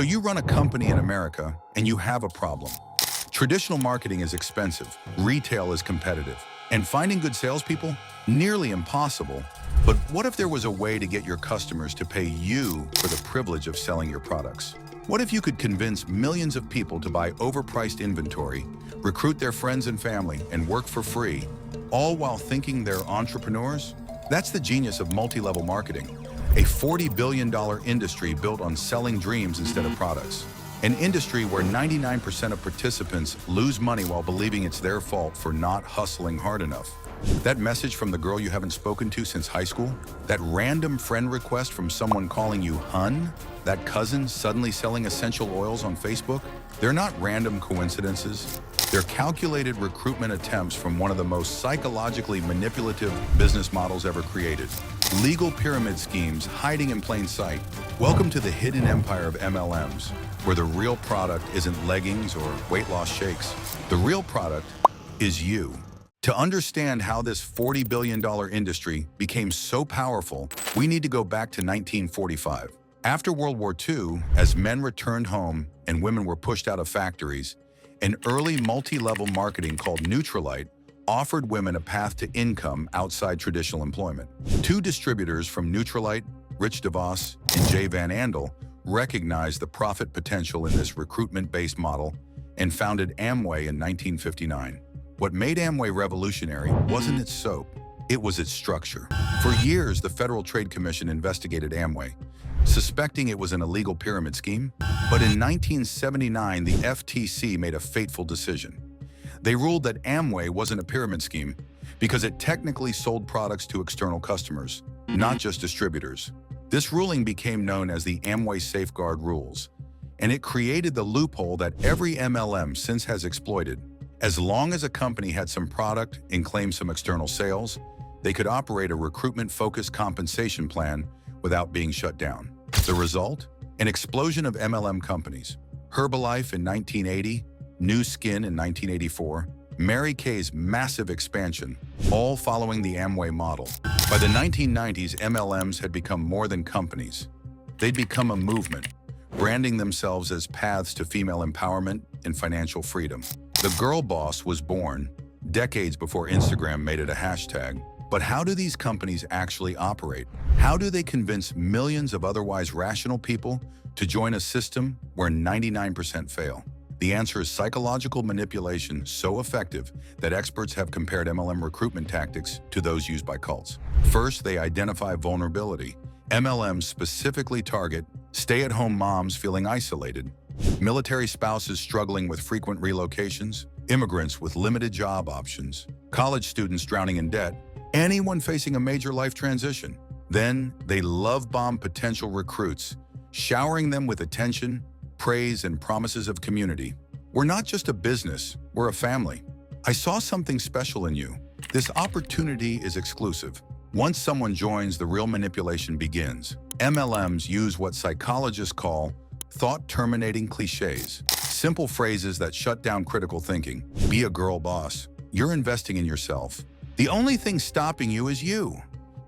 So you run a company in America and you have a problem. Traditional marketing is expensive, retail is competitive, and finding good salespeople, nearly impossible. But what if there was a way to get your customers to pay you for the privilege of selling your products? What if you could convince millions of people to buy overpriced inventory, recruit their friends and family, and work for free, all while thinking they're entrepreneurs? That's the genius of multi-level marketing, a $40 billion industry built on selling dreams instead of products. An industry where 99% of participants lose money while believing it's their fault for not hustling hard enough. That message from the girl you haven't spoken to since high school? That random friend request from someone calling you hun? That cousin suddenly selling essential oils on Facebook? They're not random coincidences. They're calculated recruitment attempts from one of the most psychologically manipulative business models ever created. Legal pyramid schemes hiding in plain sight. Welcome to the hidden empire of MLMs, where the real product isn't leggings or weight loss shakes. The real product is you. To understand how this $40 billion industry became so powerful, we need to go back to 1945. After World War II, as men returned home and women were pushed out of factories, an early multi-level marketing called Nutrilite offered women a path to income outside traditional employment. Two distributors from Nutrilite, Rich DeVos and Jay Van Andel, recognized the profit potential in this recruitment-based model and founded Amway in 1959. What made Amway revolutionary wasn't its soap, it was its structure. For years, the Federal Trade Commission investigated Amway, suspecting it was an illegal pyramid scheme. But in 1979, the FTC made a fateful decision. They ruled that Amway wasn't a pyramid scheme because it technically sold products to external customers, not just distributors. This ruling became known as the Amway Safeguard Rules, and it created the loophole that every MLM since has exploited. As long as a company had some product and claimed some external sales, they could operate a recruitment-focused compensation plan without being shut down. The result? An explosion of MLM companies. Herbalife in 1980, Nu Skin in 1984, Mary Kay's massive expansion, all following the Amway model. By the 1990s, MLMs had become more than companies. They'd become a movement, branding themselves as paths to female empowerment and financial freedom. The girl boss was born decades before Instagram made it a hashtag. But how do these companies actually operate? How do they convince millions of otherwise rational people to join a system where 99% fail? The answer is psychological manipulation so effective that experts have compared MLM recruitment tactics to those used by cults. First, they identify vulnerability. MLMs specifically target stay-at-home moms feeling isolated, military spouses struggling with frequent relocations, immigrants with limited job options, college students drowning in debt, anyone facing a major life transition. Then they love bomb potential recruits, showering them with attention, praise, and promises of community. We're not just a business, we're a family. I saw something special in you. This opportunity is exclusive. Once someone joins, the real manipulation begins. MLMs use what psychologists call thought-terminating cliches, simple phrases that shut down critical thinking. Be a girl boss. You're investing in yourself. The only thing stopping you is you.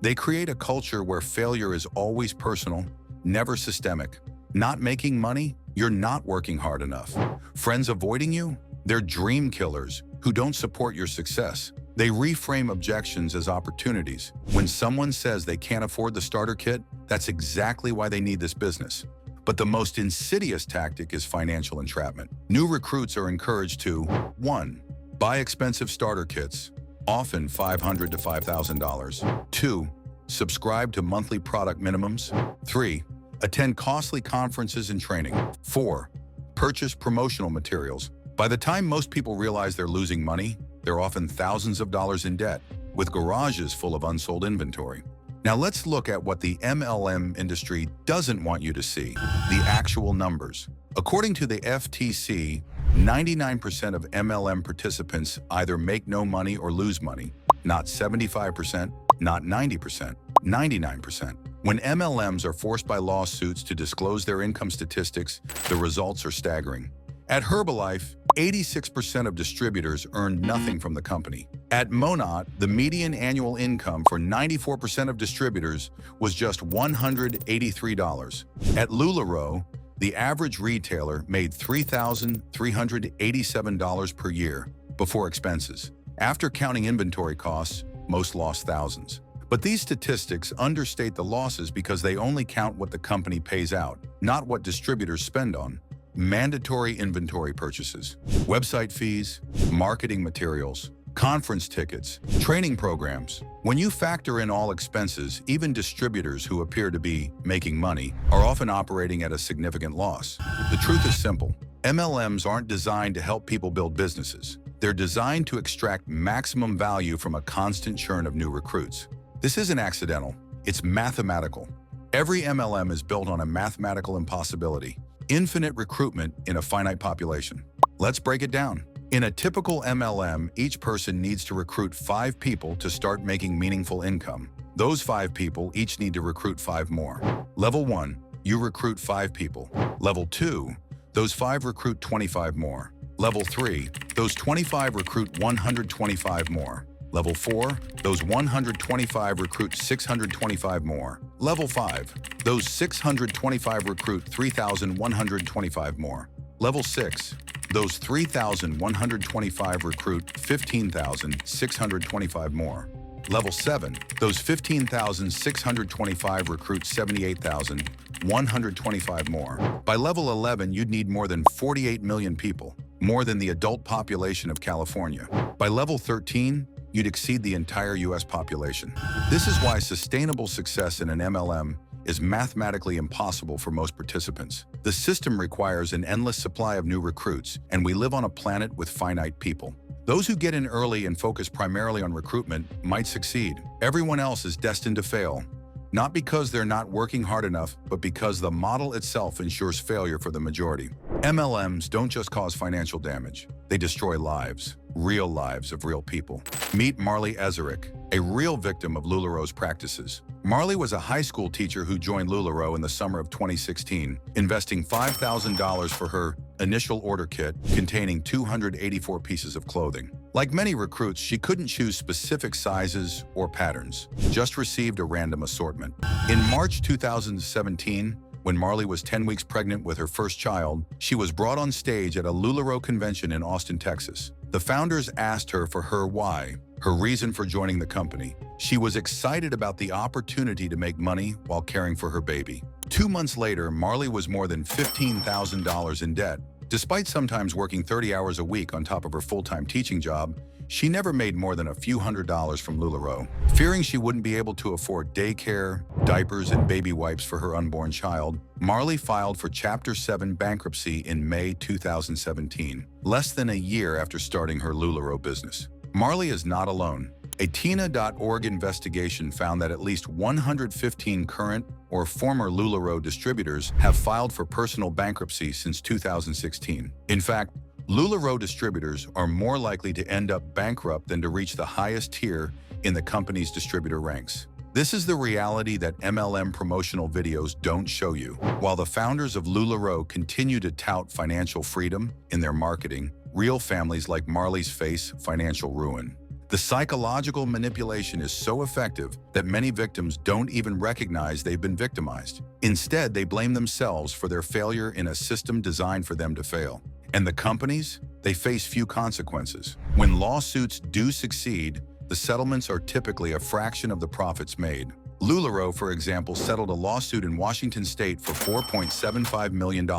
They create a culture where failure is always personal, never systemic. Not making money? You're not working hard enough. Friends avoiding you? They're dream killers who don't support your success. They reframe objections as opportunities. When someone says they can't afford the starter kit, that's exactly why they need this business. But the most insidious tactic is financial entrapment. New recruits are encouraged to 1. Buy expensive starter kits, often $500 to $5,000. 2. Subscribe to monthly product minimums. 3. Attend costly conferences and training. 4. Purchase promotional materials. By the time most people realize they're losing money, they're often thousands of dollars in debt, with garages full of unsold inventory. Now let's look at what the MLM industry doesn't want you to see, the actual numbers. According to the FTC, 99% of MLM participants either make no money or lose money, not 75%, not 90%, 99%. When MLMs are forced by lawsuits to disclose their income statistics, the results are staggering. At Herbalife, 86% of distributors earned nothing from the company. At Monat, the median annual income for 94% of distributors was just $183. At LuLaRoe, The average retailer made $3,387 per year before expenses. After counting inventory costs, most lost thousands. But these statistics understate the losses because they only count what the company pays out, not what distributors spend on. Mandatory inventory purchases, website fees, marketing materials, conference tickets, training programs. When you factor in all expenses, even distributors who appear to be making money are often operating at a significant loss. The truth is simple. MLMs aren't designed to help people build businesses. They're designed to extract maximum value from a constant churn of new recruits. This isn't accidental. It's mathematical. Every MLM is built on a mathematical impossibility: infinite recruitment in a finite population. Let's break it down. In a typical MLM, each person needs to recruit 5 people to start making meaningful income. Those 5 people each need to recruit 5 more. Level 1, you recruit 5 people. Level 2, those 5 recruit 25 more. Level 3, those 25 recruit 125 more. Level 4, those 125 recruit 625 more. Level 5, those 625 recruit 3,125 more. Level 6, those 3,125 recruit 15,625 more. Level 7, those 15,625 recruit 78,125 more. By level 11, you'd need more than 48 million people, more than the adult population of California. By level 13, you'd exceed the entire US population. This is why sustainable success in an MLM is mathematically impossible for most participants. The system requires an endless supply of new recruits, and we live on a planet with finite people. Those who get in early and focus primarily on recruitment might succeed. Everyone else is destined to fail, not because they're not working hard enough, but because the model itself ensures failure for the majority. MLMs don't just cause financial damage. They destroy lives, real lives of real people. Meet Marley Ezerick, a real victim of LuLaRoe's practices. Marley was a high school teacher who joined LuLaRoe in the summer of 2016, investing $5,000 for her initial order kit containing 284 pieces of clothing. Like many recruits, she couldn't choose specific sizes or patterns, just received a random assortment. In March 2017, when Marley was 10 weeks pregnant with her first child, she was brought on stage at a LuLaRoe convention in Austin, Texas. The founders asked her for her why, her reason for joining the company. She was excited about the opportunity to make money while caring for her baby. 2 months later, Marley was more than $15,000 in debt. Despite sometimes working 30 hours a week on top of her full-time teaching job, she never made more than a few $100s from LuLaRoe. Fearing she wouldn't be able to afford daycare, diapers, and baby wipes for her unborn child, Marley filed for Chapter 7 bankruptcy in May 2017, less than a year after starting her LuLaRoe business. Marley is not alone. A TINA.org investigation found that at least 115 current or former LuLaRoe distributors have filed for personal bankruptcy since 2016. In fact, LuLaRoe distributors are more likely to end up bankrupt than to reach the highest tier in the company's distributor ranks. This is the reality that MLM promotional videos don't show you. While the founders of LuLaRoe continue to tout financial freedom in their marketing, real families like Marley's face financial ruin. The psychological manipulation is so effective that many victims don't even recognize they've been victimized. Instead, they blame themselves for their failure in a system designed for them to fail. And the companies, they face few consequences. When lawsuits do succeed, the settlements are typically a fraction of the profits made. LuLaRoe, for example, settled a lawsuit in Washington state for $4.75 million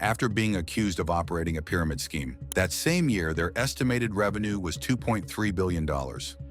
after being accused of operating a pyramid scheme. That same year, their estimated revenue was $2.3 billion.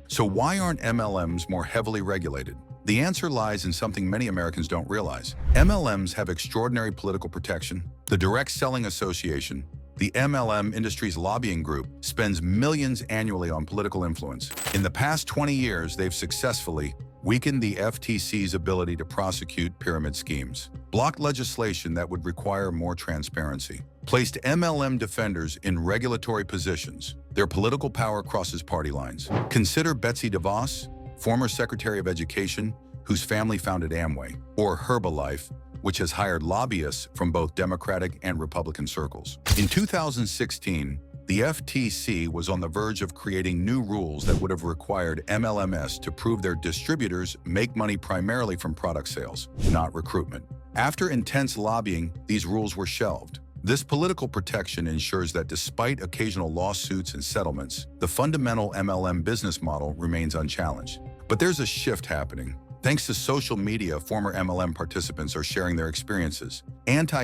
So why aren't MLMs more heavily regulated? The answer lies in something many Americans don't realize. MLMs have extraordinary political protection. The Direct Selling Association, the MLM industry's lobbying group, spends millions annually on political influence. In the past 20 years, they've successfully weakened the FTC's ability to prosecute pyramid schemes, blocked legislation that would require more transparency, placed MLM defenders in regulatory positions. Their political power crosses party lines. Consider Betsy DeVos, former Secretary of Education, whose family founded Amway, or Herbalife, which has hired lobbyists from both Democratic and Republican circles. In 2016, the FTC was on the verge of creating new rules that would have required MLMs to prove their distributors make money primarily from product sales, not recruitment. After intense lobbying, these rules were shelved. This political protection ensures that despite occasional lawsuits and settlements, the fundamental MLM business model remains unchallenged. But there's a shift happening. Thanks to social media, former MLM participants are sharing their experiences.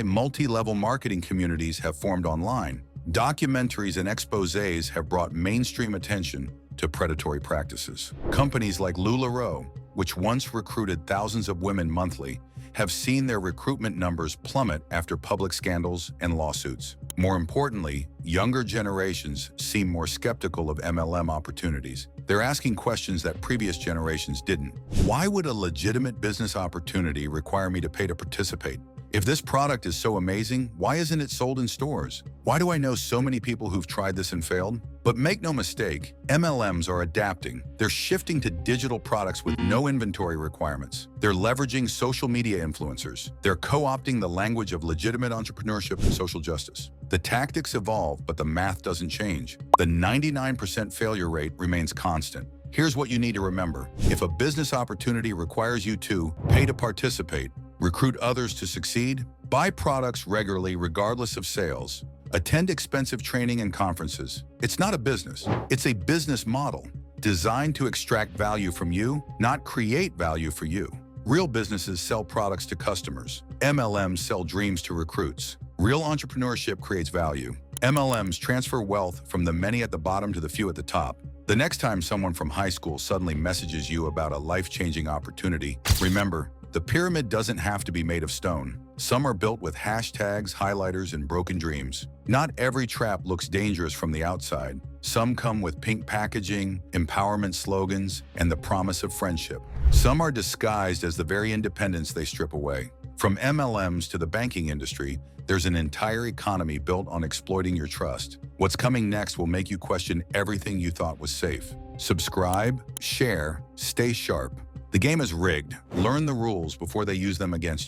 Multi-level marketing communities have formed online. Documentaries and exposés have brought mainstream attention to predatory practices. Companies like LuLaRoe, which once recruited thousands of women monthly, have seen their recruitment numbers plummet after public scandals and lawsuits. More importantly, younger generations seem more skeptical of MLM opportunities. They're asking questions that previous generations didn't. Why would a legitimate business opportunity require me to pay to participate? If this product is so amazing, why isn't it sold in stores? Why do I know so many people who've tried this and failed? But make no mistake, MLMs are adapting. They're shifting to digital products with no inventory requirements. They're leveraging social media influencers. They're co-opting the language of legitimate entrepreneurship and social justice. The tactics evolve, but the math doesn't change. The 99% failure rate remains constant. Here's what you need to remember. If a business opportunity requires you to pay to participate, recruit others to succeed, buy products regularly regardless of sales, attend expensive training and conferences, it's not a business. It's a business model designed to extract value from you, not create value for you. Real businesses sell products to customers. MLMs sell dreams to recruits. Real entrepreneurship creates value. MLMs transfer wealth from the many at the bottom to the few at the top. The next time someone from high school suddenly messages you about a life-changing opportunity, remember, the pyramid doesn't have to be made of stone. Some are built with hashtags, highlighters, and broken dreams. Not every trap looks dangerous from the outside. Some come with pink packaging, empowerment slogans, and the promise of friendship. Some are disguised as the very independence they strip away. From MLMs to the banking industry, there's an entire economy built on exploiting your trust. What's coming next will make you question everything you thought was safe. Subscribe, share, stay sharp. The game is rigged. Learn the rules before they use them against you.